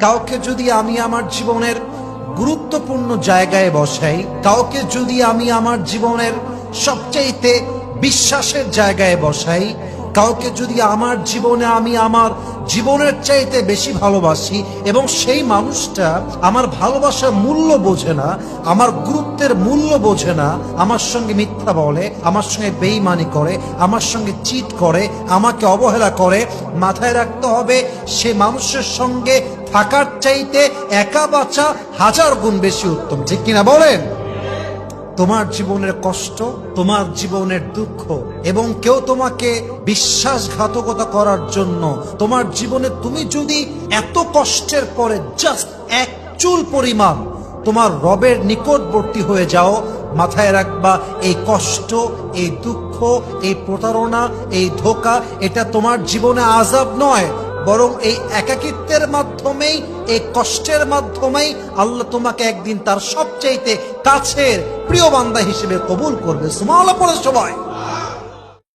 কাউকে যদি আমি আমার জীবনের গুরুত্বপূর্ণ জায়গায় বসাই, কাউকে যদি আমি আমার জীবনের সবচাইতে বিশ্বাসের জায়গায় বসাই, কাউকে যদি আমার জীবনে আমি আমার জীবনের চাইতে বেশি ভালোবাসি এবং সেই মানুষটা আমার ভালোবাসার মূল্য বোঝে না, আমার গুরুত্বের মূল্য বোঝে না, আমার সঙ্গে মিথ্যা বলে, আমার সঙ্গে বেঈমানি করে, আমার সঙ্গে চিট করে, আমাকে অবহেলা করে, মাথায় রাখতে হবে সে মানুষের সঙ্গে থাকার চাইতে একা বাঁচা 1000 গুণ বেশি উত্তম। ঠিক কিনা বলেন? তোমার জীবনের কষ্ট, তোমার জীবনের দুঃখ এবং কেউ তোমাকে বিশ্বাসঘাতকতা করার জন্য তোমার জীবনে তুমি যদি এত কষ্টের পরে জাস্ট এক চুল পরিমাণ তোমার রবের নিকটবর্তী হয়ে যাও, মাথায় রাখবা এই কষ্ট, এই দুঃখ, এই প্রতারণা, এই ধোঁকা এটা তোমার জীবনে আযাব নয়, বরং এই একাকিত্বের মাধ্যমেই, এই কষ্টের মাধ্যমেই আল্লাহ তোমাকে একদিন তার সবচাইতে কাছের প্রিয় বান্দা হিসেবে কবুল করবে। সুবহানাল্লাহ পড়ে সবাই।